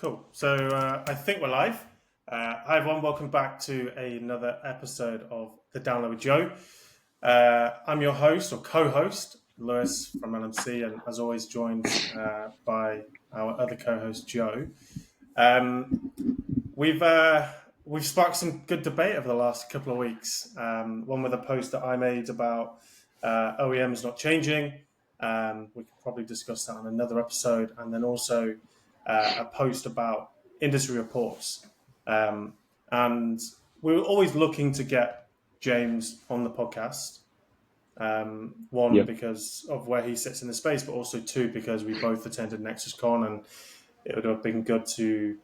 Cool. So I think we're live. Hi everyone, welcome back to another episode of The Download with Joe. I'm your host or co-host, Lewis from LMC, and as always joined by our other co-host, Joe. We've sparked some good debate over the last couple of weeks. One with a post that I made about OEMs not changing. We could probably discuss that on another episode, and then also a post about industry reports. And we were always looking to get James on the podcast. One, because of where he sits in the space, but also two, because we both attended NexusCon, and it would have been good to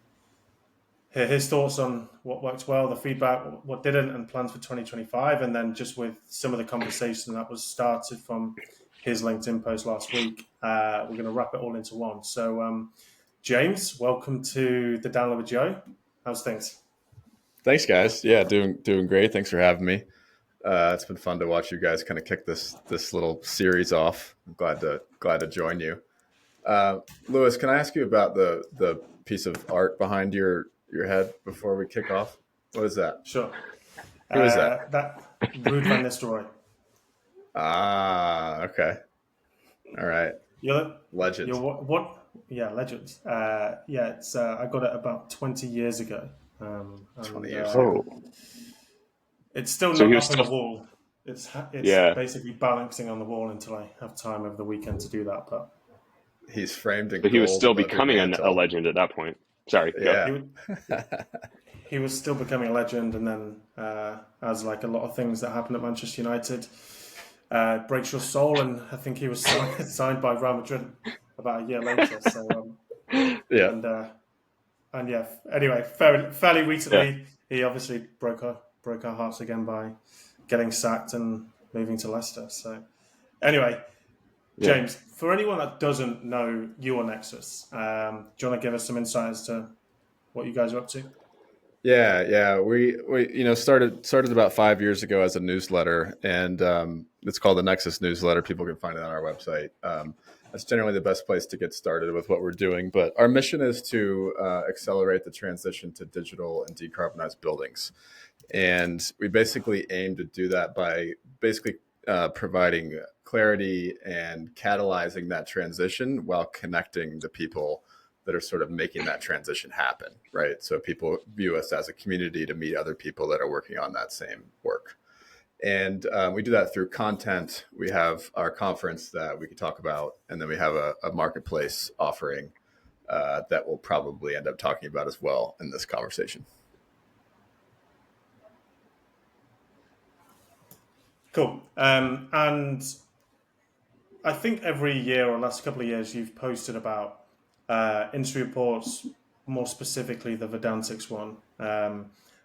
hear his thoughts on what worked well, the feedback, what didn't, and plans for 2025. And then just with some of the conversation that was started from his LinkedIn post last week, we're going to wrap it all into one. So, James, welcome to The Download with Joe. How's things? Thanks, guys. Yeah, doing great. Thanks for having me. It's been fun to watch you guys kind of kick this little series off. I'm glad to join you. Lewis, can I ask you about the piece of art behind your head before we kick off? What is that? Sure. Who is that? That Ruud van Nistelrooy. Ah, okay. All right. Legend. What? Yeah, legend. It's I got it about 20 years ago. 20 years ago. It's still not up on the wall. It's basically balancing on the wall until I have time over the weekend to do that. But he's framed in But gold. He was still becoming a legend at that point. Sorry. Yeah. He was still becoming a legend, and then as like a lot of things that happened at Manchester United, breaks your soul, and I think he was signed by Real Madrid about a year later. So Anyway, fairly recently, he obviously broke our hearts again by getting sacked and moving to Leicester. So anyway, James, for anyone that doesn't know you or Nexus, do you want to give us some insight as to what you guys are up to? Yeah. We started about 5 years ago as a newsletter, and it's called the Nexus newsletter. People can find it on our website. That's generally the best place to get started with what we're doing. But our mission is to accelerate the transition to digital and decarbonized buildings. And we basically aim to do that by providing clarity and catalyzing that transition while connecting the people that are sort of making that transition happen, right? So people view us as a community to meet other people that are working on that same work. And we do that through content. We have our conference that we could talk about, and then we have a marketplace offering that we'll probably end up talking about as well in this conversation. Cool. And I think every year or last couple of years, you've posted about industry reports, more specifically the Verdantics one.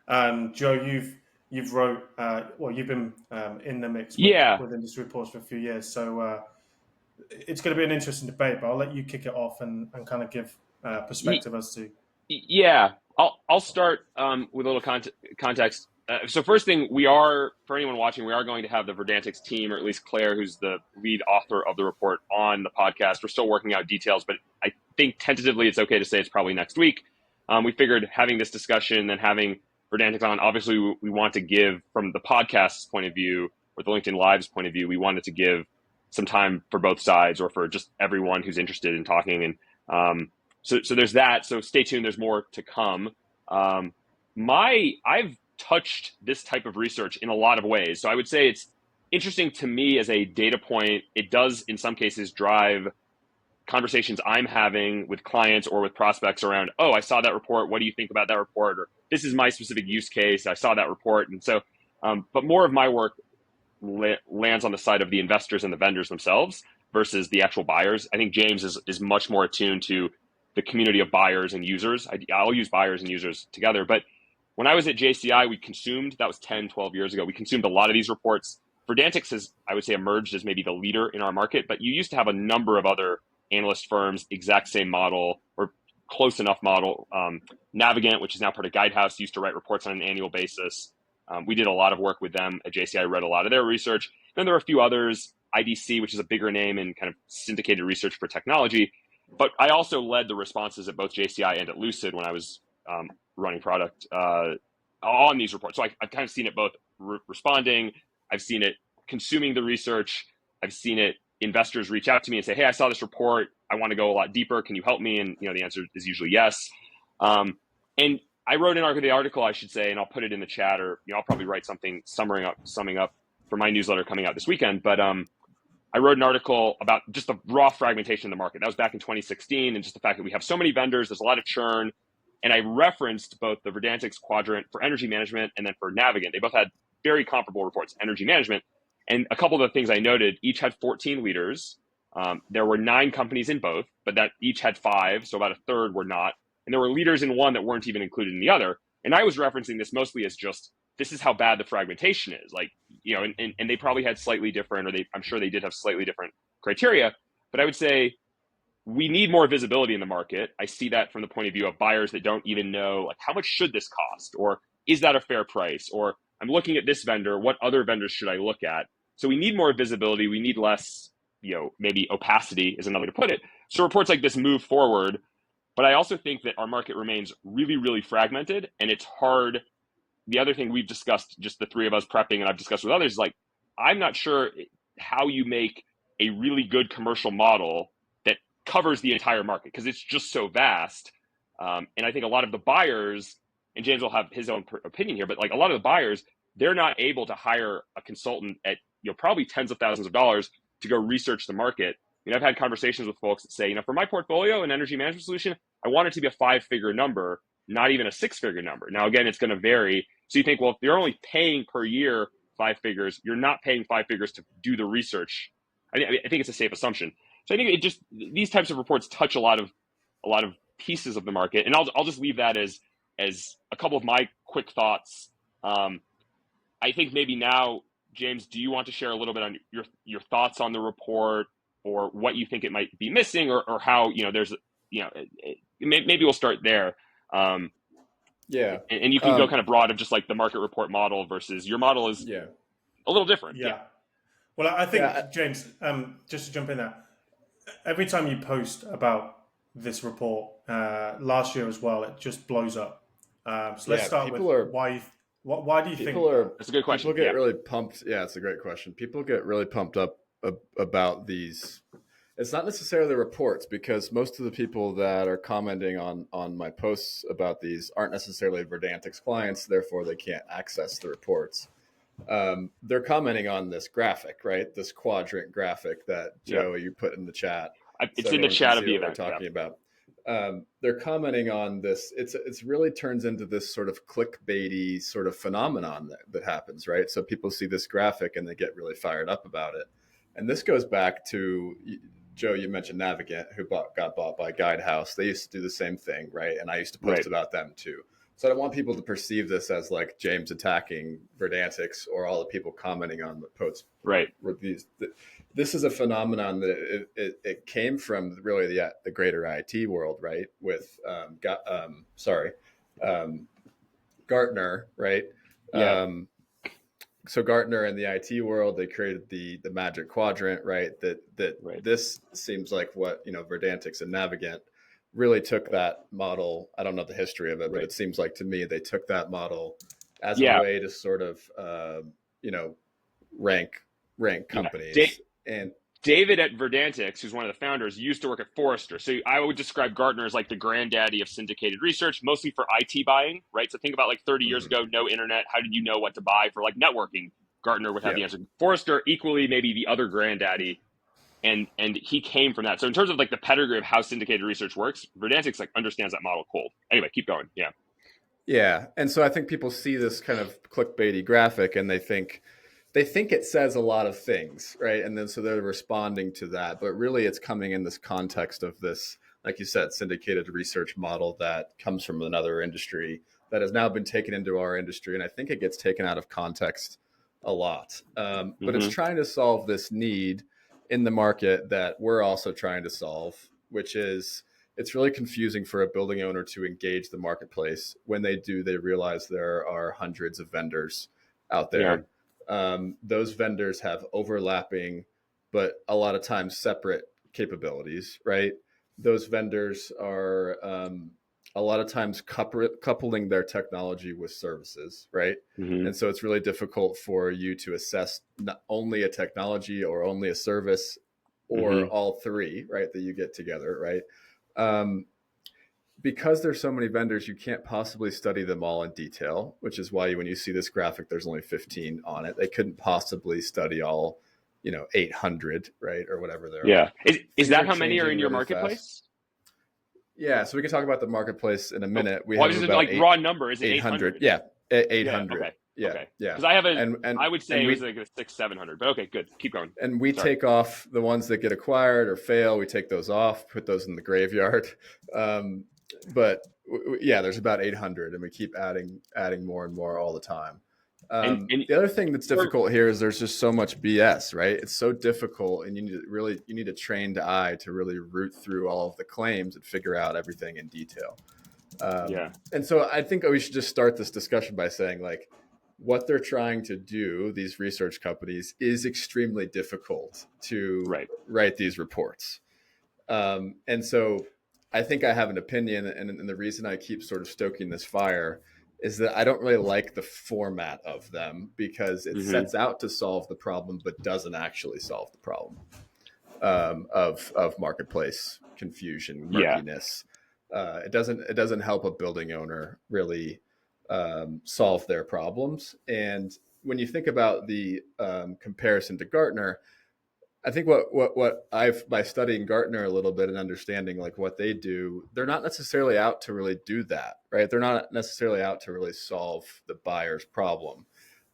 And Joe, you've wrote, you've been in the mix with industry reports for a few years. So it's going to be an interesting debate, but I'll let you kick it off and kind of give perspective as to. Yeah, I'll start with a little context. So first thing, for anyone watching, we are going to have the Verdantics team, or at least Claire, who's the lead author of the report, on the podcast. We're still working out details, but I think tentatively it's okay to say it's probably next week. We figured having this discussion and having Verdantics on, obviously we want to give, from the podcast's point of view, or the LinkedIn Live's point of view, we wanted to give some time for both sides, or for just everyone who's interested in talking. And so there's that. So stay tuned. There's more to come. I've touched this type of research in a lot of ways. So I would say it's interesting to me as a data point. It does, in some cases, drive conversations I'm having with clients or with prospects around, oh, I saw that report. What do you think about that report? Or this is my specific use case. I saw that report. And so, but more of my work lands on the side of the investors and the vendors themselves versus the actual buyers. I think James is much more attuned to the community of buyers and users. I'll use buyers and users together. But when I was at JCI, that was 10, 12 years ago, we consumed a lot of these reports. Verdantics has, I would say, emerged as maybe the leader in our market, but you used to have a number of other analyst firms, exact same model or close enough model. Navigant, which is now part of Guidehouse, used to write reports on an annual basis. We did a lot of work with them at JCI, read a lot of their research. Then there were a few others, IDC, which is a bigger name in kind of syndicated research for technology. But I also led the responses at both JCI and at Lucid when I was running product on these reports. So I've kind of seen it both responding. I've seen it consuming the research. I've seen it investors reach out to me and say, "Hey, I saw this report. I want to go a lot deeper. Can you help me?" And the answer is usually yes. And I wrote the article, I should say, and I'll put it in the chat, or I'll probably write something summing up for my newsletter coming out this weekend. But I wrote an article about just the raw fragmentation in the market. That was back in 2016, and just the fact that we have so many vendors, there's a lot of churn. And I referenced both the Verdantix quadrant for energy management and then for Navigant. They both had very comparable reports, energy management. And a couple of the things I noted, each had 14 leaders. There were 9 companies in both, but that each had 5, so about a third were not. And there were leaders in one that weren't even included in the other. And I was referencing this mostly as just, this is how bad the fragmentation is. Like, and they probably had slightly different, or I'm sure they did have slightly different criteria. But I would say we need more visibility in the market. I see that from the point of view of buyers that don't even know, like, how much should this cost? Or is that a fair price? Or I'm looking at this vendor, what other vendors should I look at? So we need more visibility. We need less, maybe opacity is another way to put it. So reports like this move forward. But I also think that our market remains really, really fragmented, and it's hard. The other thing we've discussed, just the three of us prepping, and I've discussed with others, like, I'm not sure how you make a really good commercial model that covers the entire market, because it's just so vast. And I think a lot of the buyers, and James will have his own opinion here, but like a lot of the buyers, they're not able to hire a consultant at probably tens of thousands of dollars to go research the market. I've had conversations with folks that say, for my portfolio and energy management solution, I want it to be a 5-figure number, not even a 6-figure number. Now, again, it's going to vary. So you think, well, if you're only paying per year 5 figures, you're not paying 5 figures to do the research. I think it's a safe assumption. So I think these types of reports touch a lot of pieces of the market, and I'll just leave that as a couple of my quick thoughts. I think maybe now, James, do you want to share a little bit on your thoughts on the report, or what you think it might be missing, or how there's maybe we'll start there. Yeah, and you can go kind of broad of just like the market report model versus your model is a little different. Yeah. Well, I think, James, just to jump in there, every time you post about this report, last year as well, it just blows up. So let's start with why. Why do you think? That's a good question. People get really pumped. Yeah, it's a great question. People get really pumped up about these. It's not necessarily the reports, because most of the people that are commenting on my posts about these aren't necessarily Verdantix clients, therefore they can't access the reports. They're commenting on this graphic, right? This quadrant graphic that Joe, you put in the chat. It's in the chat of the event. We're talking about. They're commenting on this. It's really turns into this sort of clickbaity sort of phenomenon that happens, right? So people see this graphic and they get really fired up about it. And this goes back to, Joe, you mentioned Navigant, who got bought by Guidehouse. They used to do the same thing, right? And I used to post about them too. So I don't want people to perceive this as like James attacking Verdantix or all the people commenting on the posts. Right. This is a phenomenon that it came from really the greater IT world, right? With Gartner, right? Yeah. So Gartner and the IT world, they created the magic quadrant, right? That this seems like what Verdantix and Navigant really took that model. I don't know the history of it, but it seems like to me they took that model as a way to sort of rank companies. And David at Verdantix, who's one of the founders, used to work at Forrester. So I would describe Gartner as like the granddaddy of syndicated research, mostly for IT buying, right? So think about like 30 years ago, no internet. How did you know what to buy for like networking? Gartner would have the answer. Forrester, equally maybe the other granddaddy. And he came from that. So in terms of like the pedigree of how syndicated research works, Verdantix like understands that model cold. Anyway, keep going. Yeah. Yeah. And so I think people see this kind of clickbaity graphic and they think it says a lot of things, right? And then so they're responding to that, but really it's coming in this context of this, like you said, syndicated research model that comes from another industry that has now been taken into our industry. And I think it gets taken out of context a lot. But it's trying to solve this need in the market that we're also trying to solve, which is it's really confusing for a building owner to engage the marketplace. When they do, they realize there are hundreds of vendors out there. Yeah. Those vendors have overlapping, but a lot of times separate capabilities, right? those vendors are a lot of times coupling their technology with services, right? Mm-hmm. And so it's really difficult for you to assess not only a technology or only a service or all three, right, that you get together, right? Because there's so many vendors, you can't possibly study them all in detail, which is why when you see this graphic, there's only 15 on it. They couldn't possibly study all, 800, right, or whatever there Yeah. are. Is Things that are how many are in changing your really marketplace? fast. Yeah, so we can talk about the marketplace in a minute. We Well, have just about raw number. Is it 800. 800? Yeah, Yeah. 800. Okay. Yeah, Okay. yeah. Because I have And I would say it was we like a 600-700, but okay, good. Keep going. and we Sorry. take off the ones that get acquired or fail. We take those off, put those in the graveyard. But yeah, there's about 800, and we keep adding more and more all the time. And The other thing that's difficult here is there's just so much BS, right? It's so difficult, and you need a trained eye to really root through all of the claims and figure out everything in detail. And so I think we should just start this discussion by saying, like, what they're trying to do, these research companies, is extremely difficult to write these reports. And so I think I have an opinion, and the reason I keep sort of stoking this fire is that I don't really like the format of them, because it sets out to solve the problem but doesn't actually solve the problem of marketplace confusion, murkiness. It doesn't help a building owner really solve their problems. And when you think about the comparison to Gartner, I think what I've, by studying Gartner a little bit and understanding like what they do, they're not necessarily out to really do that, right? They're not necessarily out to really solve the buyer's problem.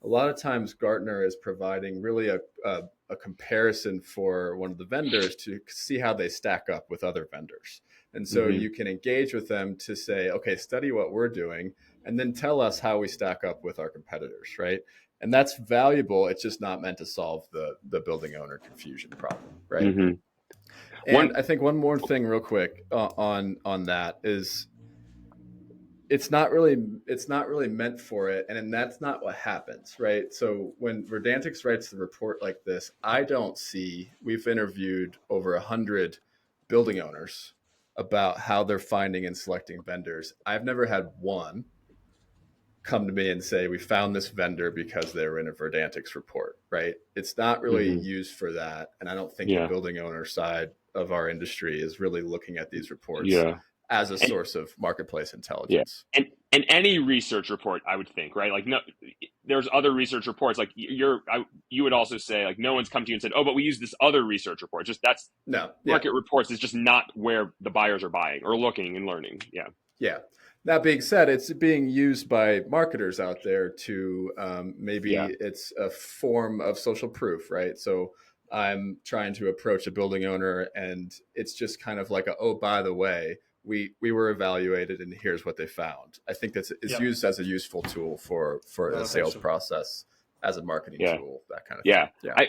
A lot of times Gartner is providing really a comparison for one of the vendors to see how they stack up with other vendors. And so you can engage with them to say, okay, study what we're doing, and then tell us how we stack up with our competitors, right? And that's valuable. It's just not meant to solve the building owner confusion problem, right? And I think one more thing real quick on that is it's not really meant for it. And that's not what happens, right? So when Verdantix writes the report like this, we've interviewed over 100 building owners about how they're finding and selecting vendors. I've never had one come to me and say, we found this vendor because they were in a Verdantix report, right? It's not really used for that. And I don't think the building owner side of our industry is really looking at these reports as a source of marketplace intelligence. And any research report, I would think, right? Like, no, there's other research reports. Like you would also say, like, no one's come to you and said, oh, but we use this other research report. Market reports is just not where the buyers are buying or looking and learning. Yeah. That being said, it's being used by marketers out there to it's a form of social proof, right? So I'm trying to approach a building owner, and it's just kind of like oh, by the way, we were evaluated, and here's what they found. I think it's used as a useful tool for a sales process, as a marketing tool, that kind of thing. Yeah.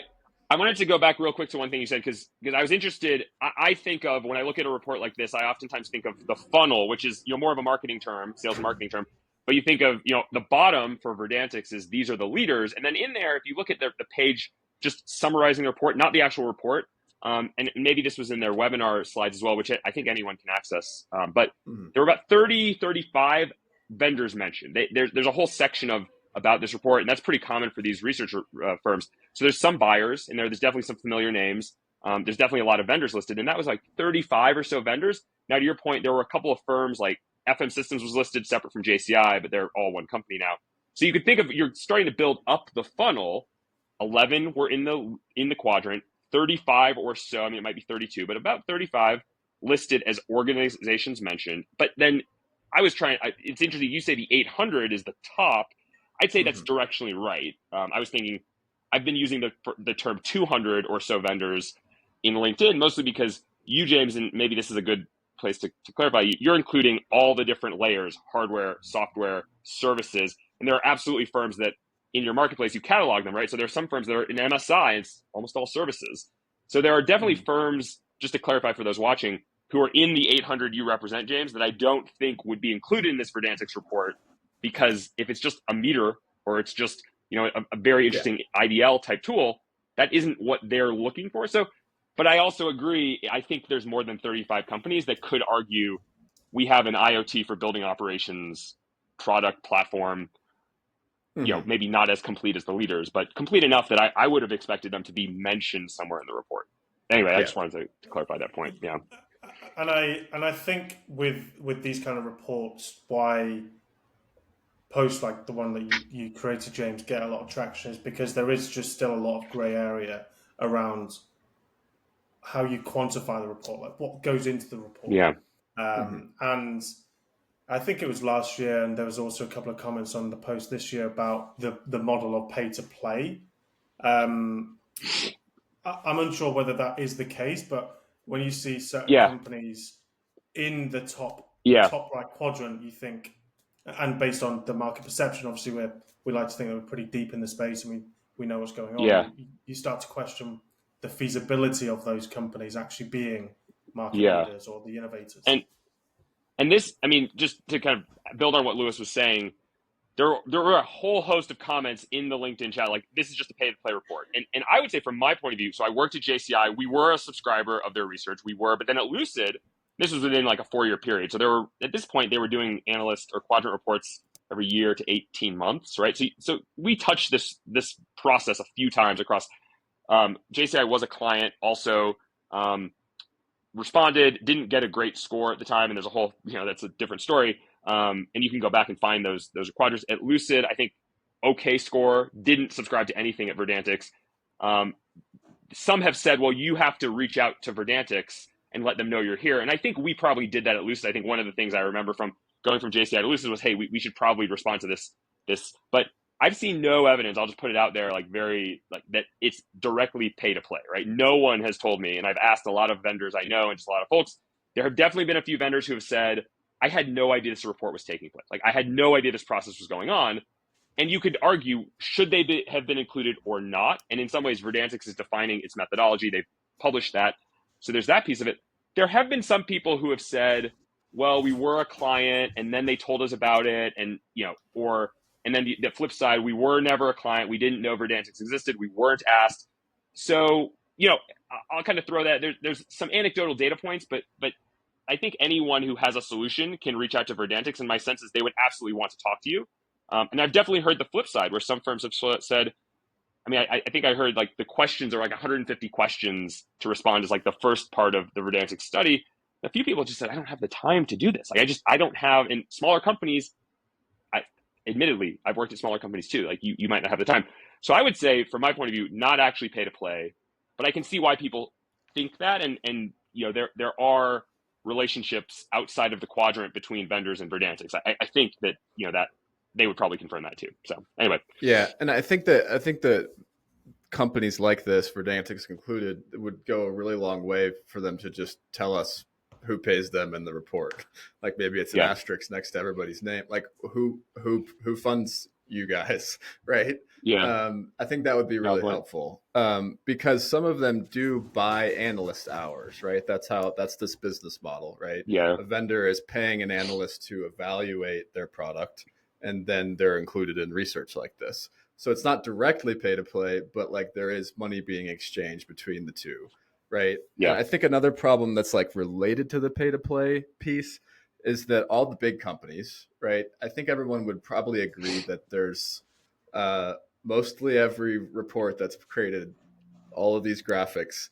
I wanted to go back real quick to one thing you said, because I was interested. I think of, when I look at a report like this, I oftentimes think of the funnel, which is more of a marketing term, sales and marketing term. But you think of the bottom for Verdantix is these are the leaders, and then in there, if you look at the page just summarizing the report, not the actual report, and maybe this was in their webinar slides as well, which I think anyone can access. But there were about 35 vendors mentioned. There's a whole section about this report, and that's pretty common for these research firms. So there's some buyers in there. There's definitely some familiar names. There's definitely a lot of vendors listed, and that was like 35 or so vendors. Now, to your point, there were a couple of firms, like FM Systems was listed separate from JCI, but they're all one company now. So you could think of, you're starting to build up the funnel. 11 were in the quadrant, 35 or so, I mean, it might be 32, but about 35 listed as organizations mentioned. But then it's interesting, you say the 800 is the top. I'd say that's directionally right. I was thinking, I've been using the term 200 or so vendors in LinkedIn, mostly because you, James, and maybe this is a good place to clarify, you're including all the different layers, hardware, software, services, and there are absolutely firms that in your marketplace, you catalog them, right? So there are some firms that are in MSI, and it's almost all services. So there are definitely firms, just to clarify for those watching, who are in the 800 you represent, James, that I don't think would be included in this Verdantix report, because if it's just a meter, or it's just a very interesting IDL type tool, that isn't what they're looking for. So But I also agree. I think there's more than 35 companies that could argue we have an IoT for building operations product platform, maybe not as complete as the leaders, but complete enough that I would have expected them to be mentioned somewhere in the report. Anyway, I just wanted to clarify that point. Yeah. And I think with these kind of reports, why posts like the one that you created, James, get a lot of traction is because there is just still a lot of grey area around how you quantify the report, like what goes into the report. Yeah. And I think it was last year, and there was also a couple of comments on the post this year about the model of pay to play. I'm unsure whether that is the case, but when you see certain companies in the top right quadrant, you think, and based on the market perception, obviously we like to think that we're pretty deep in the space and we know what's going on. Yeah. You start to question the feasibility of those companies actually being market leaders or the innovators. And this, I mean, just to kind of build on what Lewis was saying, there were a whole host of comments in the LinkedIn chat, like, this is just a pay-to-play report. And I would say from my point of view, so I worked at JCI, we were a subscriber of their research, but then at Lucid, this was within like a 4-year period. So at this point, they were doing analyst or quadrant reports every year to 18 months, right? So we touched this process a few times across. JCI was a client also, responded, didn't get a great score at the time. And there's a whole, that's a different story. And you can go back and find those quadrants. At Lucid, I think okay score, didn't subscribe to anything at Verdantix. Some have said, well, you have to reach out to Verdantix and let them know you're here. And I think we probably did that at Lucid. I think one of the things I remember from going from JCI to Lucid was, hey, we should probably respond to this. But I've seen no evidence, I'll just put it out there, that it's directly pay to play, right? No one has told me, and I've asked a lot of vendors I know and just a lot of folks, there have definitely been a few vendors who have said, I had no idea this report was taking place. Like, I had no idea this process was going on. And you could argue, should they have been included or not? And in some ways, Verdantix is defining its methodology. They've published that. So there's that piece of it. There have been some people who have said, well, we were a client and then they told us about it. And, and then the flip side, we were never a client. We didn't know Verdantix existed. We weren't asked. So, I'll kind of throw that. There's some anecdotal data points, but I think anyone who has a solution can reach out to Verdantix. And my sense is they would absolutely want to talk to you. And I've definitely heard the flip side where some firms have said, I think I heard like the questions are like 150 questions to respond is like the first part of the Verdantix study. A few people just said, I don't have the time to do this. Like I don't have, in smaller companies, admittedly, I've worked at smaller companies too. Like you might not have the time. So I would say from my point of view, not actually pay to play, but I can see why people think that. And there are relationships outside of the quadrant between vendors and Verdantix. I think that, that they would probably confirm that too. So anyway. Yeah. And I think that companies like this, Verdantix included, would go a really long way for them to just tell us who pays them in the report. Like maybe it's an asterisk next to everybody's name. Like who funds you guys, right? Yeah. I think that would be really helpful because some of them do buy analyst hours, right? That's this business model, right? Yeah. A vendor is paying an analyst to evaluate their product, and then they're included in research like this. So it's not directly pay to play, but like there is money being exchanged between the two, right? Yeah. And I think another problem that's like related to the pay to play piece is that all the big companies, right? I think everyone would probably agree that there's mostly every report that's created, all of these graphics,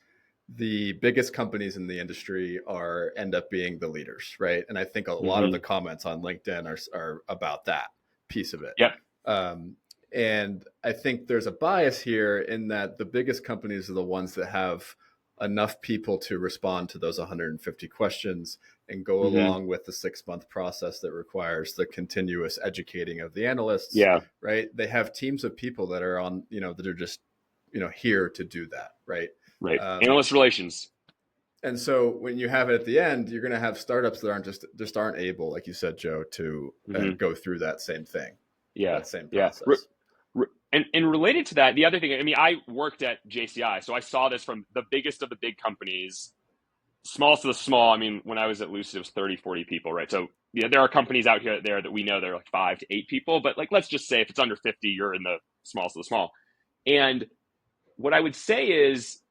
the biggest companies in the industry end up being the leaders, right? And I think a lot of the comments on LinkedIn are about that piece of it. Yeah. And I think there's a bias here in that the biggest companies are the ones that have enough people to respond to those 150 questions and go along with the 6-month process that requires the continuous educating of the analysts. Yeah. Right. They have teams of people that are on, that are just, here to do that. Right. Right. Analyst relations. And so when you have it at the end, you're going to have startups that just aren't able, like you said, Joe, to go through that same thing. Yeah. That same process. And related to that, the other thing, I worked at JCI, so I saw this from the biggest of the big companies, smallest of the small. When I was at Lucid, it was 30, 40 people, right? So there are companies out there that we know they're like 5 to 8 people, but like, let's just say if it's under 50, you're in the smallest of the small. And what I would say is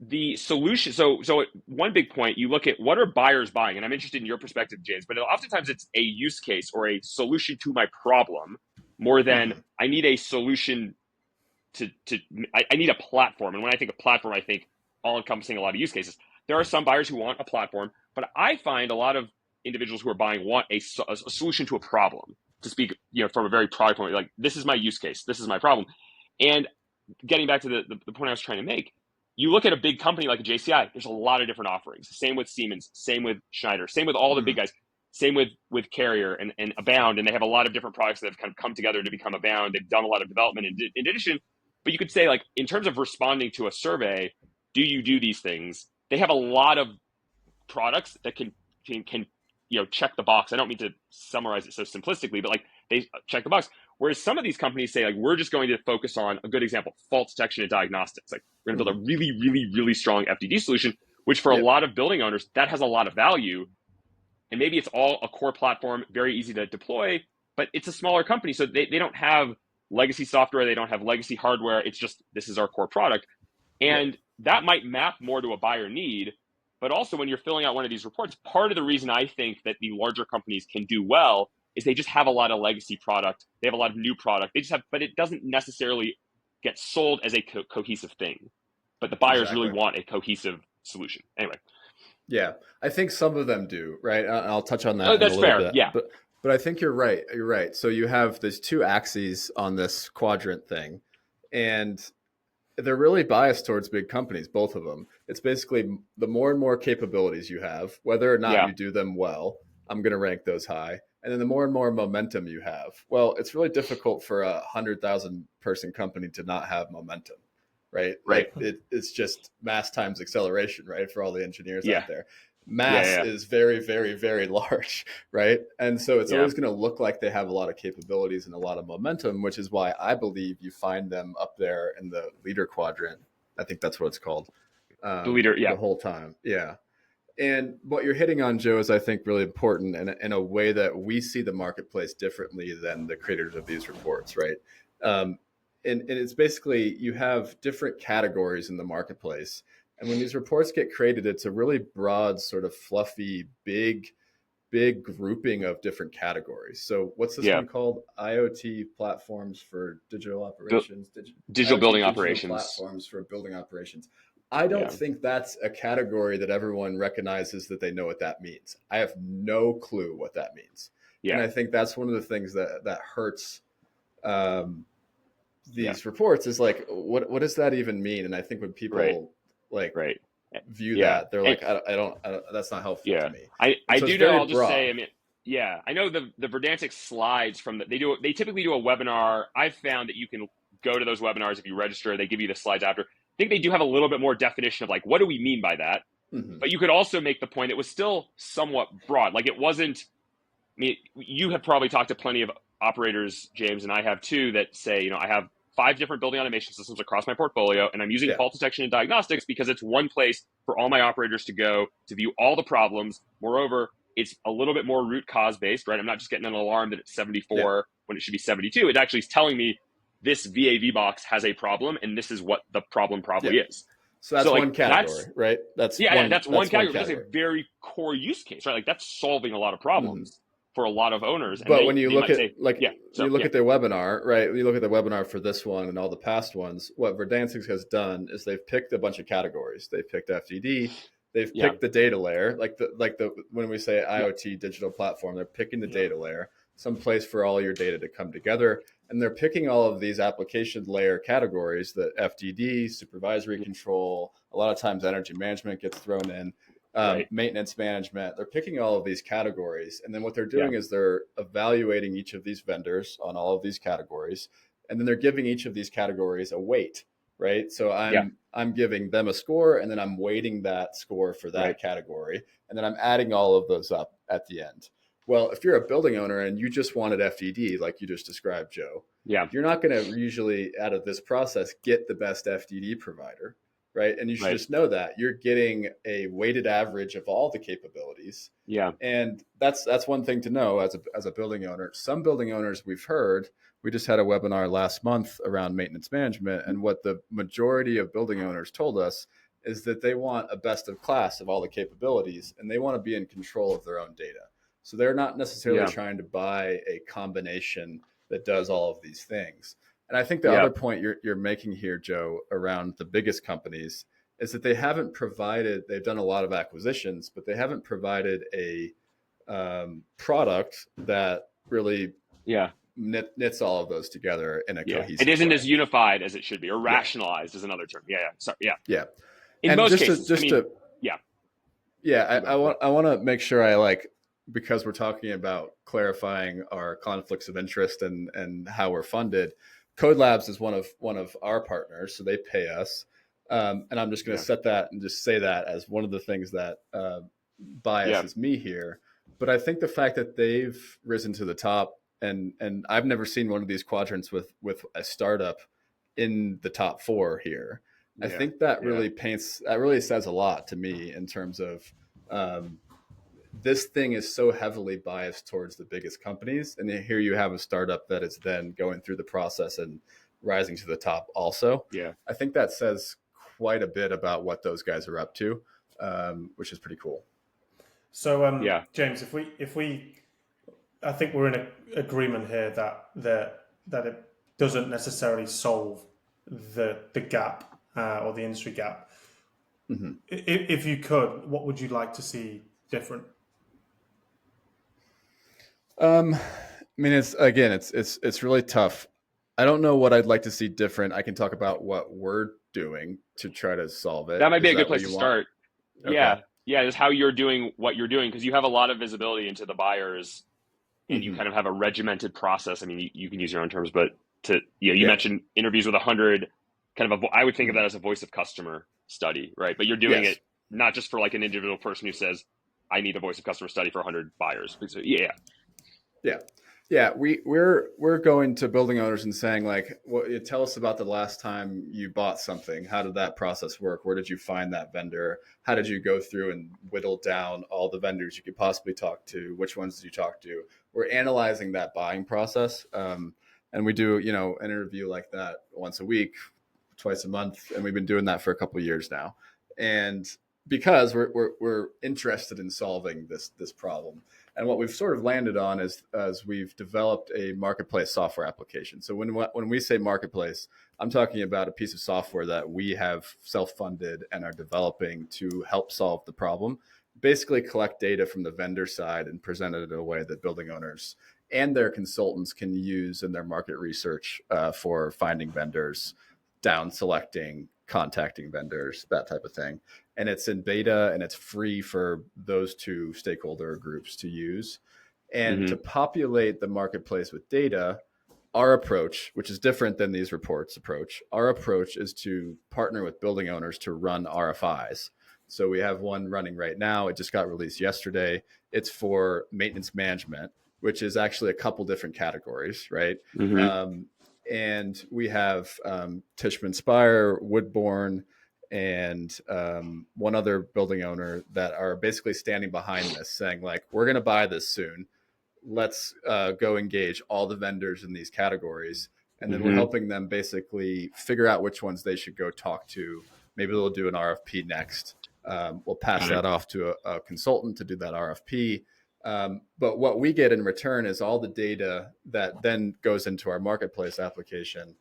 the solution. So one big point, you look at what are buyers buying, and I'm interested in your perspective, James. But oftentimes it's a use case or a solution to my problem more than Mhm. I need a solution to I need a platform. And when I think of platform, I think all encompassing a lot of use cases. There are some buyers who want a platform, but I find a lot of individuals who are buying want a solution to a problem. To speak, from a very product point, like this is my use case, this is my problem. And getting back to the point I was trying to make, you look at a big company like a JCI, there's a lot of different offerings. Same with Siemens, same with Schneider, same with all the big Mhm. guys, same with Carrier and Abound. And they have a lot of different products that have kind of come together to become Abound. They've done a lot of development in addition. But you could say, like, in terms of responding to a survey, do you do these things? They have a lot of products that can check the box. I don't mean to summarize it so simplistically, but like they check the box. Whereas some of these companies say, like, we're just going to focus on a good example, fault detection and diagnostics. Like, we're going to build a really, really, really strong FDD solution, which for a Yep. lot of building owners, that has a lot of value. And maybe it's all a core platform, very easy to deploy, but it's a smaller company. So they don't have legacy software. They don't have legacy hardware. It's just, this is our core product. Yep. And that might map more to a buyer need. But also, when you're filling out one of these reports, part of the reason I think that the larger companies can do well is they just have a lot of legacy product. They have a lot of new product. They just have, but it doesn't necessarily get sold as a cohesive thing. But the buyers really Exactly. want a cohesive solution. Anyway. Yeah, I think some of them do, right? I'll touch on Oh, that in a that's little fair. bit, Yeah. but I think you're right. You're right. So you have these two axes on this quadrant thing, and they're really biased towards big companies, both of them. It's basically the more and more capabilities you have, whether or not Yeah. you do them well, I'm going to rank those high. And then the more and more momentum you have, well, it's really difficult for 100,000 person company to not have momentum, right? Right. Like it's just mass times acceleration, right? For all the engineers Yeah. out there. Yeah. Mass Yeah. is very, very, very large, right? And so it's Yeah. always going to look like they have a lot of capabilities and a lot of momentum, which is why I believe you find them up there in the leader quadrant. I think that's what it's called. The leader. Yeah. The whole time. Yeah. And what you're hitting on, Joe, is I think really important in a way that we see the marketplace differently than the creators of these reports, right? And it's basically you have different categories in the marketplace. And when these reports get created, it's a really broad, sort of fluffy, big grouping of different categories. So what's this Yeah. one called? IoT platforms for digital Bu- operations, digital IoT building digital operations. platforms for building operations. I don't Yeah. think that's a category that everyone recognizes that they know what that means. I have no clue what that means. And Yeah. I think that's one of the things that hurts um, Yeah. these reports is like, what does that even mean? And I think when Right. people like Right. view Yeah. that, they're And like, I don't, that's not helpful to yeah, me. I And I so it's do know. very I'll just say, broad. I mean, yeah, I know the Verdantic slides from they typically do a webinar. I've found that you can go to those webinars if you register. They give you the slides after. I think they do have a little bit more definition of like what do we mean by that. Mm-hmm. But you could also make the point it was still somewhat broad. Like it wasn't. I mean, you have probably talked to plenty of operators, James, and I have too, that say, I have 5 different building automation systems across my portfolio, and I'm using Yeah. fault detection and diagnostics because it's one place for all my operators to go to view all the problems. Moreover, it's a little bit more root cause based, right? I'm not just getting an alarm that it's 74 Yeah. when it should be 72. It actually is telling me this VAV box has a problem, and this is what the problem Yeah. probably is. So that's So like one category, right? That's that's one category. That's a category. very core use case, right? Like that's solving a lot of Mm-hmm. problems for a lot of owners, and But when you they look might at say, like yeah. So you look yeah, at their webinar, right? You look at the webinar for this one and all the past ones. What Verdantic has done is they've picked a bunch of categories. They've picked FDD. They've yeah, picked the data layer, like the when we say yeah, IoT digital platform, they're picking the yeah, data layer, some place for all your data to come together, and they're picking all of these application layer categories: the FDD, supervisory yeah, control. A lot of times, energy management gets thrown in. right, Maintenance management. They're picking all of these categories. And then what they're yeah, doing is they're evaluating each of these vendors on all of these categories. And then they're giving each of these categories a weight, right? So yeah, I'm giving them a score and then I'm weighting that score for right, that category. And then I'm adding all of those up at the end. Well, if you're a building owner and you just wanted FDD, like you just described, Joe, yeah, you're not going to usually out of this process get the best FDD provider, right? And you should right, just know that you're getting a weighted average of all the capabilities. yeah, And that's one thing to know as a building owner. Some building owners we've heard, we just had a webinar last month around maintenance management, and what the majority of building owners told us is that they want a best of class of all the capabilities, and they want to be in control of their own data. So they're not necessarily trying to buy a combination that does all of these things. And I think the other point you're making here, Joe, around the biggest companies is that they've done a lot of acquisitions, but they haven't provided a product that really knits all of those together in a cohesive It isn't way. as unified as it should be, or rationalized is another term. In And most just cases, to, just to I want to make sure because we're talking about clarifying our conflicts of interest and how we're funded. Code Labs is one of our partners, so they pay us. And I'm just going to set that and just say that as one of the things that biases me here. But I think the fact that they've risen to the top, and I've never seen one of these quadrants with a startup in the top 4 here. I think that really says a lot to me in terms of this thing is so heavily biased towards the biggest companies. And here you have a startup that is then going through the process and rising to the top also. I think that says quite a bit about what those guys are up to, which is pretty cool. So, James, if we, I think we're in agreement here that it doesn't necessarily solve the gap or the industry gap. Mm-hmm. If you could, what would you like to see different? I mean, it's really tough. I don't know what I'd like to see different. I can talk about what we're doing to try to solve it. That might be a good place to start. Okay. Yeah, is how you're doing what you're doing, because you have a lot of visibility into the buyers, and you kind of have a regimented process. I mean, you can use your own terms, but you mentioned interviews with 100. I would think of that as a voice of customer study, right? But you're doing it not just for like an individual person who says, I need a voice of customer study for 100 buyers. So, we're going to building owners and saying, like, tell us about the last time you bought something. How did that process work? Where did you find that vendor? How did you go through and whittle down all the vendors you could possibly talk to? Which ones did you talk to? We're analyzing that buying process. And we do, an interview like that once a week, twice a month. And we've been doing that for a couple of years now. And because we're interested in solving this problem. And what we've sort of landed on is we've developed a marketplace software application. So when we say marketplace, I'm talking about a piece of software that we have self-funded and are developing to help solve the problem. Basically collect data from the vendor side and present it in a way that building owners and their consultants can use in their market research for finding vendors, down selecting, contacting vendors, that type of thing. And it's in beta and it's free for those 2 stakeholder groups to use. And to populate the marketplace with data, our approach, which is different than these reports approach, our approach is to partner with building owners to run RFIs. So we have one running right now. It just got released yesterday. It's for maintenance management, which is actually a couple different categories, right? And we have Tishman Speyer, Woodbourne, and one other building owner that are basically standing behind this saying, like, we're going to buy this soon. Let's go engage all the vendors in these categories. And then we're helping them basically figure out which ones they should go talk to. Maybe they'll do an RFP next. We'll pass that off to a consultant to do that RFP. But what we get in return is all the data that then goes into our marketplace application.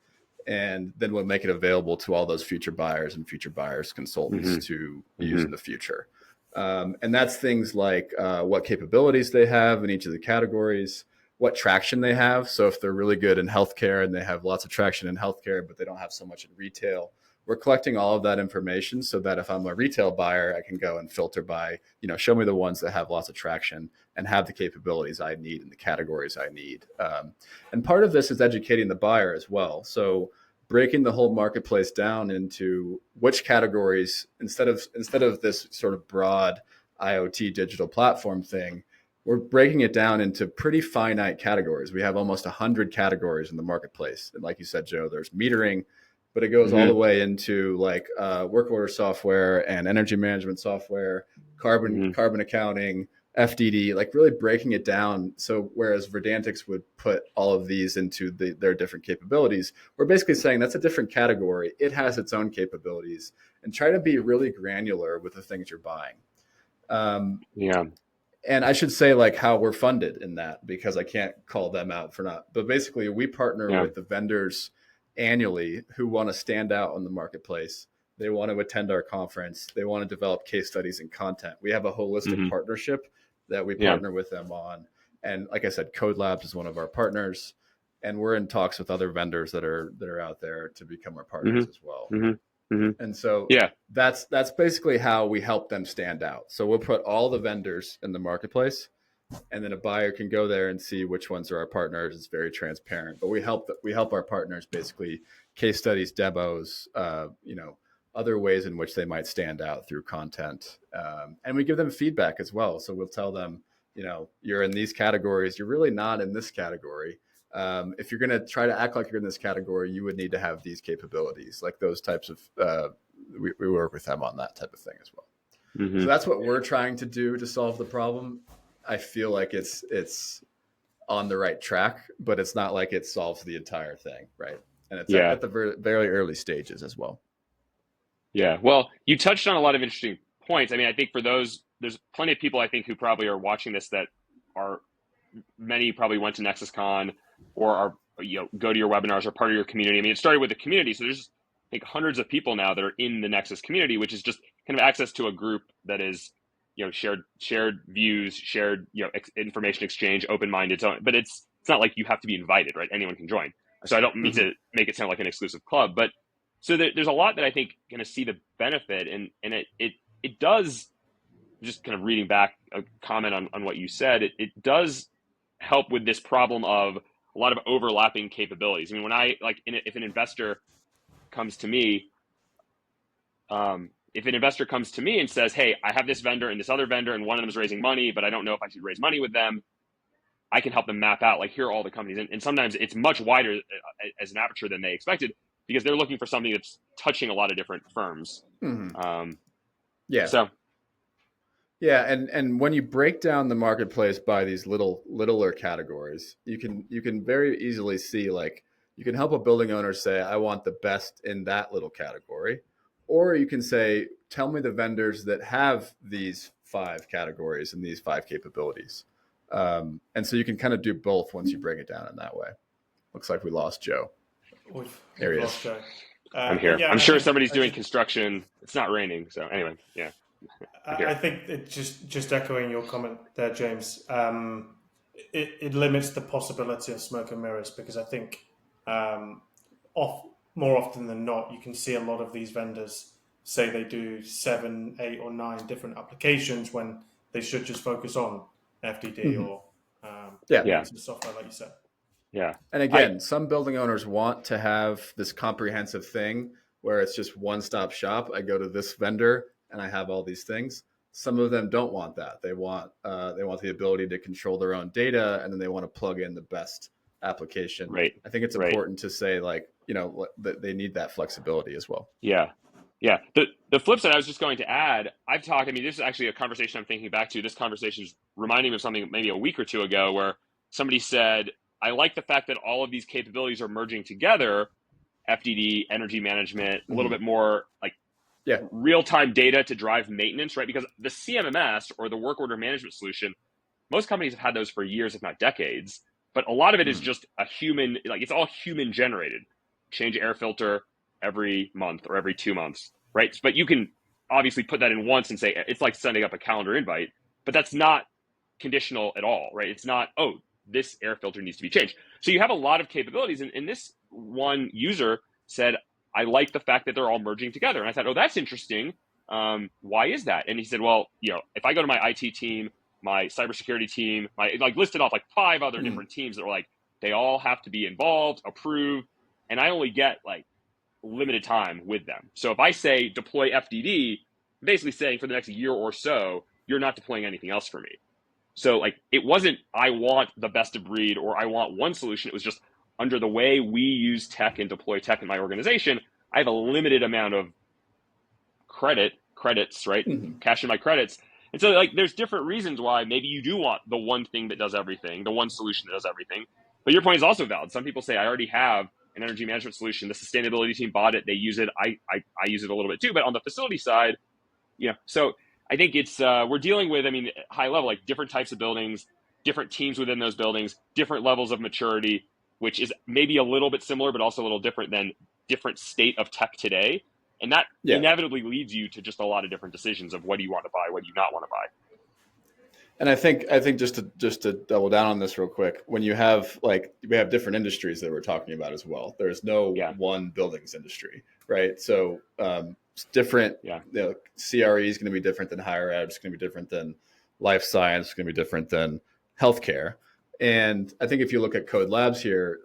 And then we'll make it available to all those future buyers and future buyers consultants to use in the future. And that's things like what capabilities they have in each of the categories, what traction they have. So if they're really good in healthcare and they have lots of traction in healthcare, but they don't have so much in retail, we're collecting all of that information so that if I'm a retail buyer, I can go and filter by, show me the ones that have lots of traction and have the capabilities I need in the categories I need. And part of this is educating the buyer as well. So breaking the whole marketplace down into which categories, instead of this sort of broad IoT digital platform thing, we're breaking it down into pretty finite categories. We have almost 100 categories in the marketplace. And like you said, Joe, there's metering, but it goes all the way into like work order software and energy management software, carbon accounting, FDD, like really breaking it down. So whereas Verdantix would put all of these into their different capabilities, we're basically saying that's a different category. It has its own capabilities. and try to be really granular with the things you're buying. Yeah. And I should say like how we're funded in that, because I can't call them out for not, but basically we partner with the vendors annually who want to stand out on the marketplace. They want to attend our conference. They want to develop case studies and content. We have a holistic partnership that we partner with them on. And like I said, Code Labs is one of our partners, and we're in talks with other vendors that are out there to become our partners as well. And so that's basically how we help them stand out. So we'll put all the vendors in the marketplace, and then a buyer can go there and see which ones are our partners. It's very transparent, but we help our partners basically case studies, demos, other ways in which they might stand out through content. And we give them feedback as well. So we'll tell them, you're in these categories. You're really not in this category. If you're going to try to act like you're in this category, you would need to have these capabilities, like those types of, we work with them on that type of thing as well. So that's what we're trying to do to solve the problem. I feel like it's on the right track, but it's not like it solves the entire thing. Right. And it's at the very, very early stages as well. Yeah. Well, you touched on a lot of interesting points. I mean, I think for those, there's plenty of people I think who probably are watching this that are, many probably went to NexusCon or are, go to your webinars or part of your community. I mean, it started with the community. So there's, I think, hundreds of people now that are in the Nexus community, which is just kind of access to a group that is, shared views, shared, information exchange, open-minded. So, but it's not like you have to be invited, right? Anyone can join. So I don't mean to make it sound like an exclusive club, but so there's a lot that I think going to see the benefit, and it does, just kind of reading back a comment on what you said, it does help with this problem of a lot of overlapping capabilities. I mean, when if an investor comes to me, and says, hey, I have this vendor and this other vendor, and one of them is raising money, but I don't know if I should raise money with them, I can help them map out, like, here are all the companies. And sometimes it's much wider as an aperture than they expected, because they're looking for something that's touching a lot of different firms. And when you break down the marketplace by these littler categories, you can very easily see, like, you can help a building owner say, I want the best in that little category. Or you can say, tell me the vendors that have these 5 categories and these 5 capabilities. And so you can kind of do both once you break it down in that way. Looks like we lost Joe. We've lost Joe. I'm here. I'm sure somebody's doing construction. It's not raining. So anyway, yeah. I think it just echoing your comment there, James, it limits the possibility of smoke and mirrors, because I think more often than not, you can see a lot of these vendors say they do 7, 8, or 9 different applications when they should just focus on FDD or software, like you said. Yeah. And again, some building owners want to have this comprehensive thing where it's just one-stop shop. I go to this vendor and I have all these things. Some of them don't want that. They want the ability to control their own data, and then they want to plug in the best application. Right. I think it's important to say, like, that they need that flexibility as well. Yeah. Yeah. The flip side, I was just going to add, this is actually a conversation I'm thinking back to. This conversation is reminding me of something maybe a week or two ago, where somebody said, I like the fact that all of these capabilities are merging together, FDD, energy management, a little bit more like real-time data to drive maintenance, right? Because the CMMS, or the work order management solution, most companies have had those for years, if not decades. But a lot of it is just it's all human generated. Change air filter every month or every 2 months, right? But you can obviously put that in once and say, it's like sending up a calendar invite, but that's not conditional at all, right? It's not, this air filter needs to be changed. So you have a lot of capabilities. And this one user said, I like the fact that they're all merging together. And I thought, that's interesting. Why is that? And he said, well, if I go to my IT team, my cybersecurity team, listed off like 5 other different teams that were they all have to be involved, approved, and I only get limited time with them. So if I say deploy FDD, basically saying for the next year or so, you're not deploying anything else for me. So it wasn't, I want the best of breed or I want one solution. It was just, under the way we use tech and deploy tech in my organization, I have a limited amount of credits, right? Cash in my credits. And so there's different reasons why maybe you do want the one thing that does everything, the one solution that does everything. But your point is also valid. Some people say, I already have an energy management solution. The sustainability team bought it. They use it. I use it a little bit too, but on the facility side, so I think it's, we're dealing with, high level, like different types of buildings, different teams within those buildings, different levels of maturity, which is maybe a little bit similar, but also a little different than different state of tech today. And that inevitably leads you to just a lot of different decisions of what do you want to buy, what do you not want to buy. And I think just to double down on this real quick, when you have we have different industries that we're talking about as well. There's no one buildings industry, right? So it's different. CRE is going to be different than higher ed. It's going to be different than life science. It's going to be different than healthcare. And I think if you look at Code Labs here,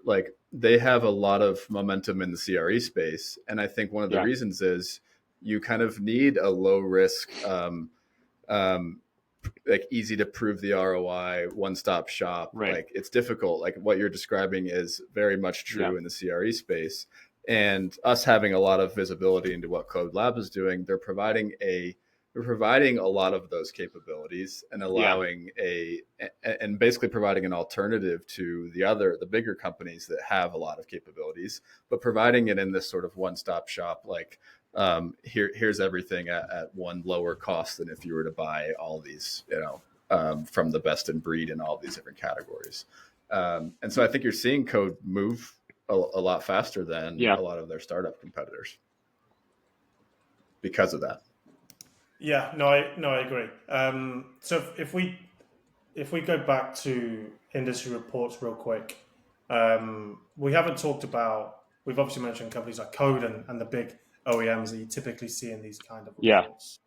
they have a lot of momentum in the CRE space. And I think one of the reasons is you kind of need a low risk, easy to prove the ROI, one-stop shop. Right. It's difficult. What you're describing is very much true in the CRE space. And us having a lot of visibility into what Code Lab is doing, they're providing a lot of those capabilities and allowing and basically providing an alternative to the bigger companies that have a lot of capabilities, but providing it in this sort of one-stop shop, here's everything at one lower cost than if you were to buy all these, from the best in breed in all these different categories. And so I think you're seeing Code move a lot faster than a lot of their startup competitors because of that. Yeah, no, I agree. So if we go back to industry reports real quick, we haven't talked about. We've obviously mentioned companies like Code and the big OEMs that you typically see in these kind of reports.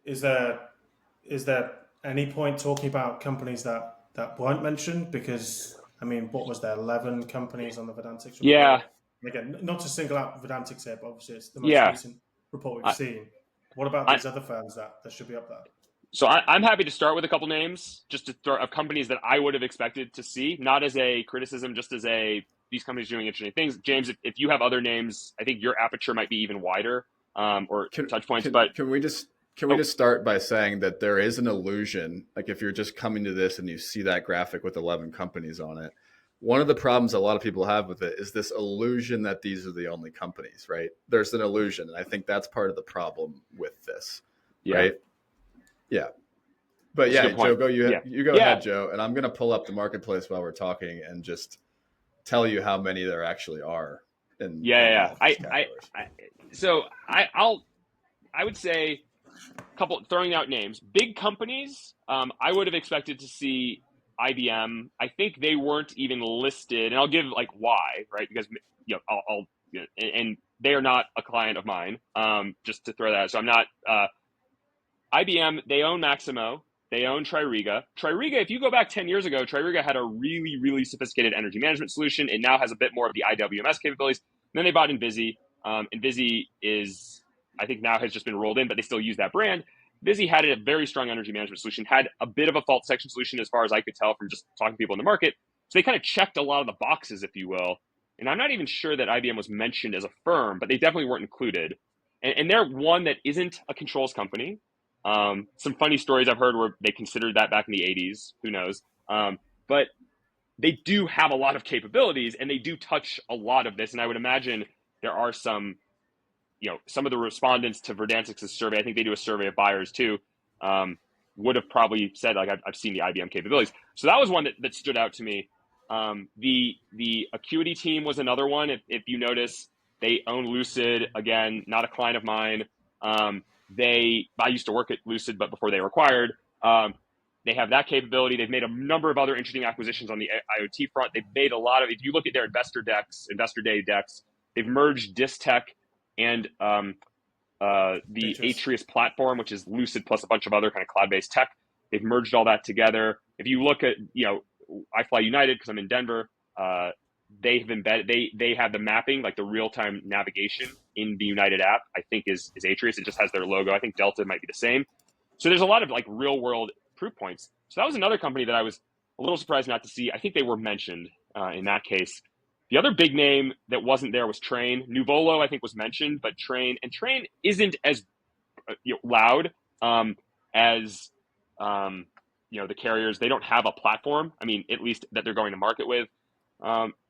Is there any point talking about companies that weren't mentioned? Because what was there? 11 companies on the Vedantics report. Yeah. Again, not to single out Vedantics here, but obviously it's the most recent report we've seen. What about these other firms that should be up there? So I'm happy to start with a couple names, just to throw of companies that I would have expected to see, not as a criticism, just as these companies doing interesting things. James, if you have other names, I think your aperture might be even wider, or touch points. But can we just start by saying that there is an illusion, if you're just coming to this and you see that graphic with 11 companies on it, one of the problems a lot of people have with it is this illusion that these are the only companies, right? There's an illusion. And I think that's part of the problem with this, right? Yeah. But Joe, you go ahead, Joe. And I'm going to pull up the marketplace while we're talking and just tell you how many there actually are. I would say throwing out names, big companies. I would have expected to see IBM. I think they weren't even listed, and I'll give why, right? Because and they are not a client of mine. Just to throw that, so I'm not. IBM. They own Maximo. They own Tririga. Tririga, if you go back 10 years ago, Tririga had a really, really sophisticated energy management solution. It now has a bit more of the IWMS capabilities. And then they bought Invisi. Invisi is, I think now has just been rolled in, but they still use that brand. Invisi had a very strong energy management solution, had a bit of a fault detection solution as far as I could tell from just talking to people in the market. So they kind of checked a lot of the boxes, if you will. And I'm not even sure that IBM was mentioned as a firm, but they definitely weren't included. And they're one that isn't a controls company. Some funny stories I've heard where they considered that back in the 80s. Who knows? But they do have a lot of capabilities, and they do touch a lot of this. And I would imagine there are some of the respondents to Verdantics' survey, I think they do a survey of buyers too, would have probably said, I've seen the IBM capabilities. So that was one that stood out to me. The Acuity team was another one. If you notice, they own Lucid. Again, not a client of mine. I used to work at Lucid, but before they were acquired, they have that capability. They've made a number of other interesting acquisitions on the IoT front. They've made a lot of, if you look at their investor day decks, they've merged Distech and the Atrius platform, which is Lucid plus a bunch of other kind of cloud-based tech. They've merged all that together. If you look at, I fly United because I'm in Denver. They have embedded, they have the mapping, like the real-time navigation in the United app, I think is Atrius. It just has their logo. I think Delta might be the same. So there's a lot of real-world proof points. So that was another company that I was a little surprised not to see. I think they were mentioned in that case. The other big name that wasn't there was Train. Nuvolo, I think, was mentioned, but Train isn't as loud as the carriers. They don't have a platform. At least that they're going to market with.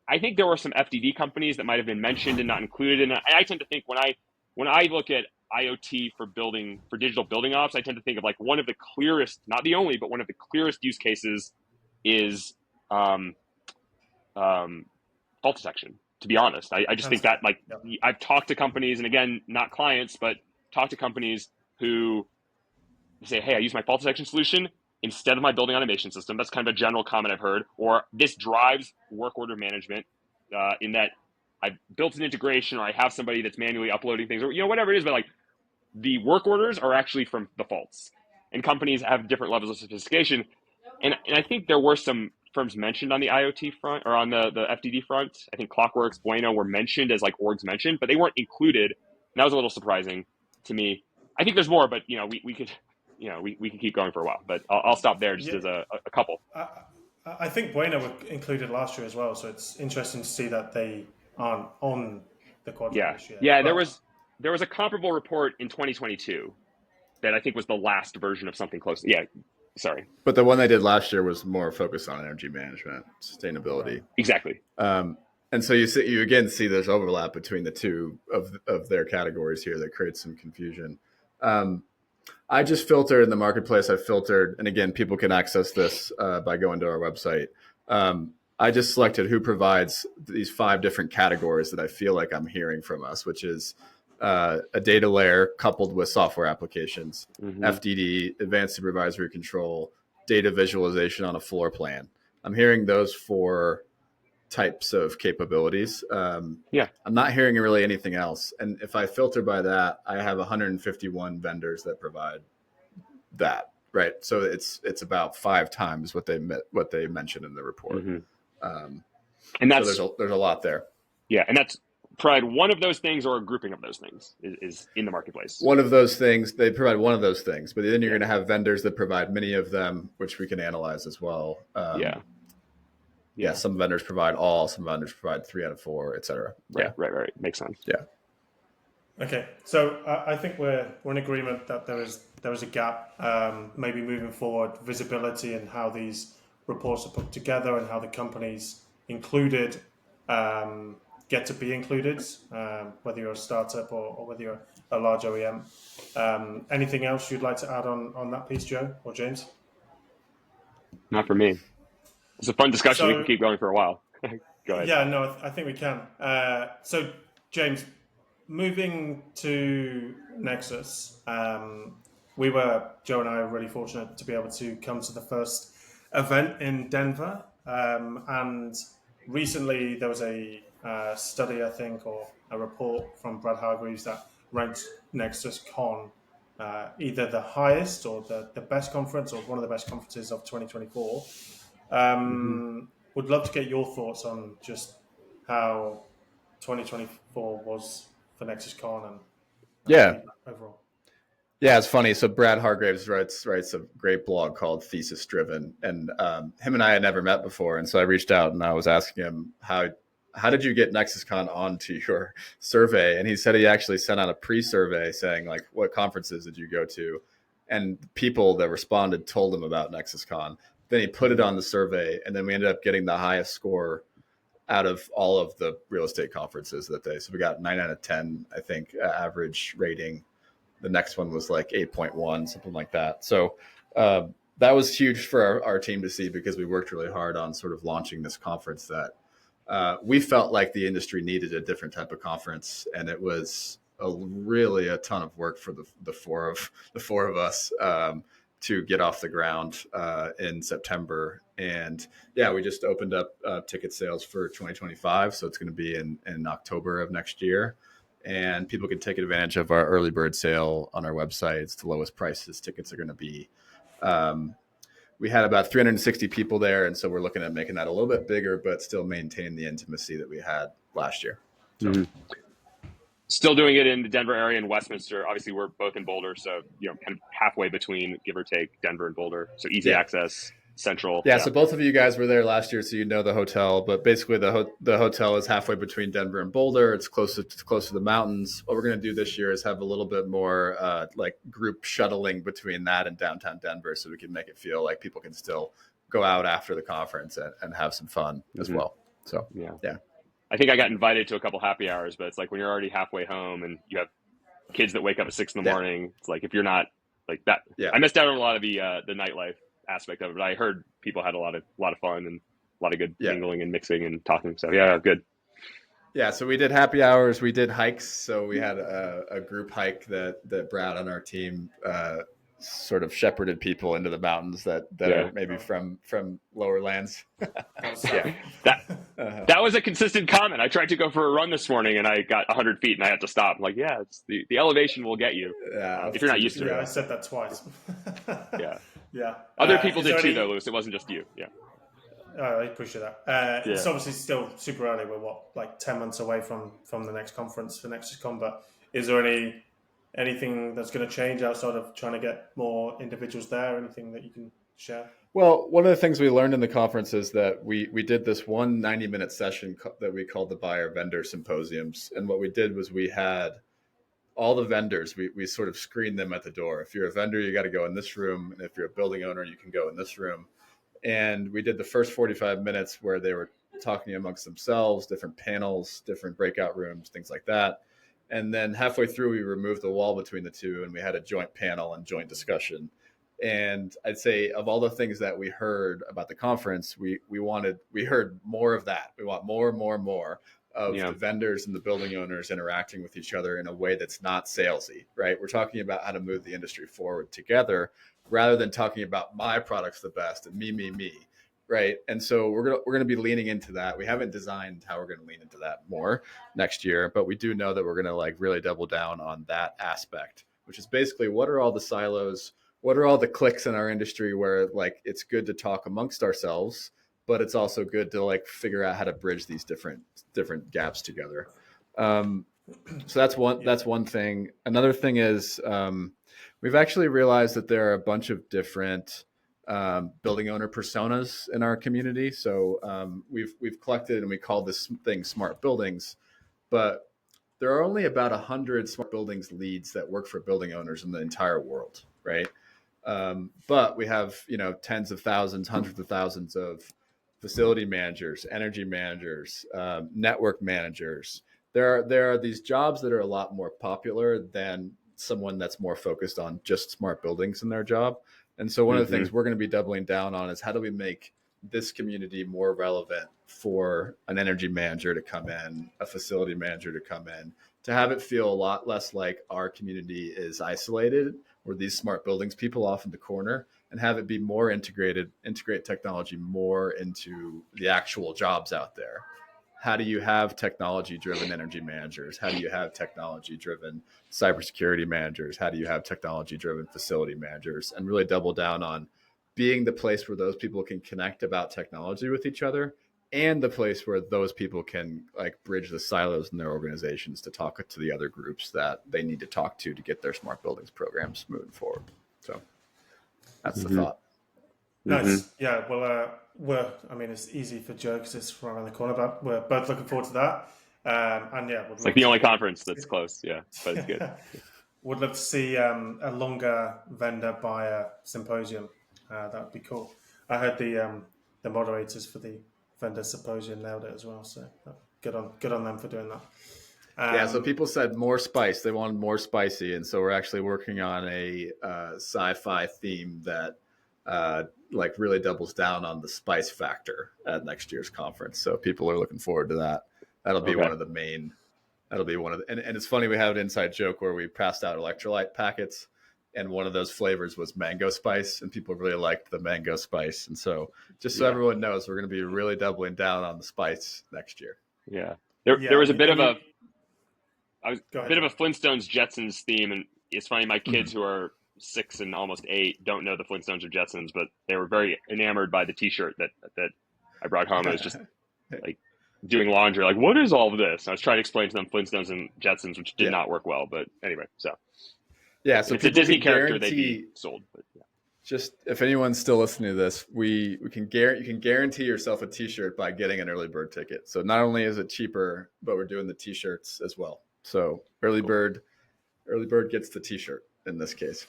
I think there were some FDD companies that might have been mentioned and not included. And I tend to think when I look at IoT for digital building ops, I tend to think of like one of the clearest, not the only, but one of the clearest use cases is fault detection. To be honest, I just think that like I've talked to companies, and again, not clients, but talked to companies who say, hey, I use my fault detection solution instead of my building automation system. That's kind of a general comment I've heard. Or this drives work order management in that I've built an integration, or I have somebody that's manually uploading things, or whatever it is. But like the work orders are actually from the faults, and companies have different levels of sophistication. And I think there were some firms mentioned on the IoT front or on the FDD front. I think Clockworks, Bueno were mentioned as like orgs mentioned, but they weren't included. And that was a little surprising to me. I think there's more, but we could we can keep going for a while. But I'll stop there just as a couple. I think Bueno were included last year as well, so it's interesting to see that they aren't on the quadrant this year. Yeah, there was a comparable report in 2022 that I think was the last version of something close. Yeah, sorry. But the one they did last year was more focused on energy management, sustainability. Right. Exactly. And so you again see there's overlap between the two of their categories here that creates some confusion. I just filtered in the marketplace. I filtered, and again, people can access this by going to our website. I just selected who provides these 5 different categories that I feel like I'm hearing from us, which is a data layer coupled with software applications, FDD, advanced supervisory control, data visualization on a floor plan. I'm hearing those 4 types of capabilities. I'm not hearing really anything else. And if I filter by that, I have 151 vendors that provide that. Right. So it's about 5 times what they mentioned in the report. And that's, so there's a lot there. Yeah. And that's provide one of those things or a grouping of those things is in the marketplace. One of those things, they provide one of those things, but then you're going to have vendors that provide many of them, which we can analyze as well. Some vendors provide all, some vendors provide 3 out of 4, et cetera. Right. Makes sense. Yeah. Okay, so I think we're in agreement that there is a gap, maybe moving forward, visibility and how these reports are put together and how the companies included get to be included, whether you're a startup or whether you're a large OEM. Anything else you'd like to add on that piece, Joe or James? Not for me. It's a fun discussion. We can keep going for a while. Go ahead. Yeah, no, I think we can. So, James, moving to Nexus, Joe and I are really fortunate to be able to come to the first event in Denver. And recently there was a study, I think, or a report from Brad Hargreaves that ranked NexusCon either the highest or the best conference or one of the best conferences of 2024. Would love to get your thoughts on just how 2024 was for NexusCon and overall. Yeah, it's funny. So Brad Hargreaves writes a great blog called Thesis Driven, and him and I had never met before, and so I reached out and I was asking him how did you get NexusCon onto your survey, and he said he actually sent out a pre-survey saying like what conferences did you go to, and people that responded told him about NexusCon. Then he put it on the survey, and then we ended up getting the highest score out of all of the real estate conferences that day. So we got 9 out of 10, I think, average rating. The next one was like 8.1, something like that. So that was huge for our team to see, because we worked really hard on sort of launching this conference that we felt like the industry needed a different type of conference. And it was really a ton of work for the four of us to get off the ground in September. And we just opened up ticket sales for 2025. So it's going to be in October of next year. And people can take advantage of our early bird sale on our website. It's the lowest prices tickets are going to be. We had about 360 people there. And so we're looking at making that a little bit bigger, but still maintain the intimacy that we had last year. So. Still doing it in the Denver area and Westminster. Obviously, we're both in Boulder, so kind of halfway between, give or take, Denver and Boulder. So easy access, central. Yeah, so both of you guys were there last year, so you know the hotel. But basically, the hotel is halfway between Denver and Boulder. It's close to the mountains. What we're going to do this year is have a little bit more like group shuttling between that and downtown Denver, so we can make it feel like people can still go out after the conference and have some fun as well. So Yeah. yeah. I think I got invited to a couple happy hours, but it's like when you're already halfway home and you have kids that wake up at 6 in the Yeah. morning, it's like if you're not like that, Yeah. I missed out on a lot of the nightlife aspect of it. But I heard people had a lot of fun and a lot of good Yeah. mingling and mixing and talking. So yeah, good. Yeah, so we did happy hours. We did hikes. So we had a group hike that Brad on our team sort of shepherded people into the mountains that Yeah. are maybe from lower lands. Yeah, that was a consistent comment. I tried to go for a run this morning and I got 100 feet and I had to stop. I'm like, yeah, it's the elevation will get you if you're not used to Yeah, it. I said that twice. Yeah. Yeah. Other people Is did there too, any- though, Lewis. It wasn't just you. Yeah. I appreciate that. It's Yeah. obviously still super early. We're like 10 months away from the next conference for NexusCon. But is there anything that's going to change outside of trying to get more individuals there? Anything that you can share? Well, one of the things we learned in the conference is that we did this one 90-minute session that we called the Buyer Vendor Symposiums. And what we did was we had all the vendors, we sort of screened them at the door. If you're a vendor, you got to go in this room. And if you're a building owner, you can go in this room. And we did the first 45 minutes where they were talking amongst themselves, different panels, different breakout rooms, things like that. And then halfway through, we removed the wall between the two and we had a joint panel and joint discussion. And I'd say of all the things that we heard about the conference, we heard more of that. We want more of the vendors and the building owners interacting with each other in a way that's not salesy, right? We're talking about how to move the industry forward together rather than talking about my product's the best and me, right? And so we're gonna be leaning into that. We haven't designed how we're gonna lean into that more next year, but we do know that we're gonna like really double down on that aspect, which is basically what are all the silos, what are all the cliques in our industry where like it's good to talk amongst ourselves, but it's also good to like figure out how to bridge these different gaps together. So that's one thing. Another thing is we've actually realized that there are a bunch of different building owner personas in our community. So we've collected and we call this thing smart buildings, but there are only about 100 smart buildings leads that work for building owners in the entire world, right? But we have tens of thousands, hundreds of thousands of facility managers, energy managers, network managers. There are these jobs that are a lot more popular than someone that's more focused on just smart buildings in their job. And so one of the things we're going to be doubling down on is how do we make this community more relevant for an energy manager to come in, a facility manager to come in, to have it feel a lot less like our community is isolated or these smart buildings people off in the corner, and have it be more integrate technology more into the actual jobs out there. How do you have technology-driven energy managers? How do you have technology-driven cybersecurity managers? How do you have technology-driven facility managers? And really double down on being the place where those people can connect about technology with each other, and the place where those people can like bridge the silos in their organizations to talk to the other groups that they need to talk to get their smart buildings programs moving forward. So that's the thought. Nice. Yeah. Well, it's easy for Joe because it's right around the corner, but we're both looking forward to that. And yeah, it's like the only conference that's close. Yeah, but it's good. Would love to see a longer vendor buyer symposium. That would be cool. I heard the moderators for the vendor symposium nailed it as well. So good on them for doing that. Yeah, so people said more spice. They wanted more spicy, and so we're actually working on a sci-fi theme that like really doubles down on the spice factor at next year's conference. So people are looking forward to that. That'll be one of the main. That'll be one of the, and it's funny, we have an inside joke where we passed out electrolyte packets, and one of those flavors was mango spice, and people really liked the mango spice. And so just so everyone knows, we're going to be really doubling down on the spice next year. Yeah, there was a bit of a Flintstones Jetsons theme, and it's funny. My kids who are 6 and almost 8 don't know the Flintstones or Jetsons, but they were very enamored by the T-shirt that I brought home. It was just like doing laundry, like, what is all of this? And I was trying to explain to them Flintstones and Jetsons, which did not work well. But anyway, so yeah, so if it's a Disney character, they'd be sold. But yeah. Just if anyone's still listening to this, you can guarantee yourself a T-shirt by getting an early bird ticket. So not only is it cheaper, but we're doing the T-shirts as well. So early bird gets the T-shirt in this case.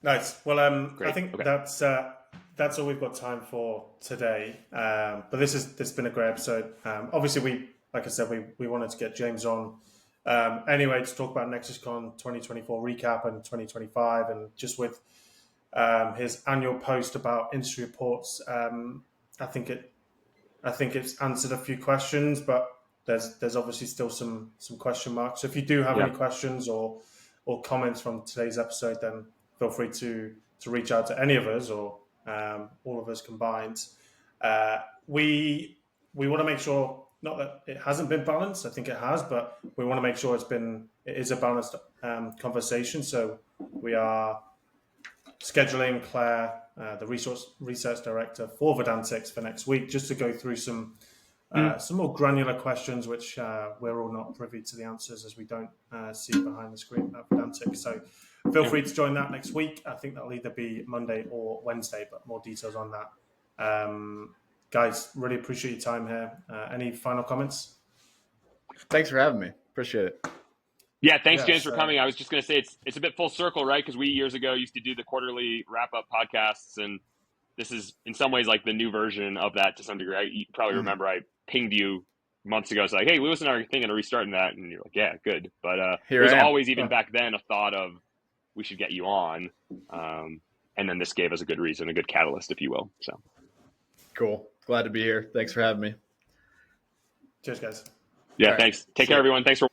Nice. Well, I think that's that's all we've got time for today. But this has been a great episode. Obviously, like I said, we wanted to get James on anyway to talk about NexusCon 2024 recap and 2025, and just with his annual post about industry reports. I think it's answered a few questions, but there's obviously still some question marks. So if you do have any questions or comments from today's episode, then feel free to reach out to any of us or all of us combined. We want to make sure, not that it hasn't been balanced, I think it has, but we want to make sure it is a balanced conversation. So we are scheduling Claire, the research director for Vedantics, for next week, just to go through some more granular questions, which we're all not privy to the answers, as we don't see behind the screen at Vedantics. So feel free to join that next week. I think that'll either be Monday or Wednesday, but more details on that. Guys, really appreciate your time here. Any final comments? Thanks for having me. Appreciate it. Yeah, thanks, James, for coming. I was just going to say it's a bit full circle, right? Because we years ago used to do the quarterly wrap-up podcasts, and this is in some ways like the new version of that to some degree. You probably remember I pinged you months ago. It's like, hey, Lewis and I are thinking of restarting that. And you're like, yeah, good. But there was always, even back then, a thought of we should get you on. And then this gave us a good reason, a good catalyst, if you will. So cool. Glad to be here. Thanks for having me. Cheers, guys. Yeah, thanks. Take care, everyone. Thanks for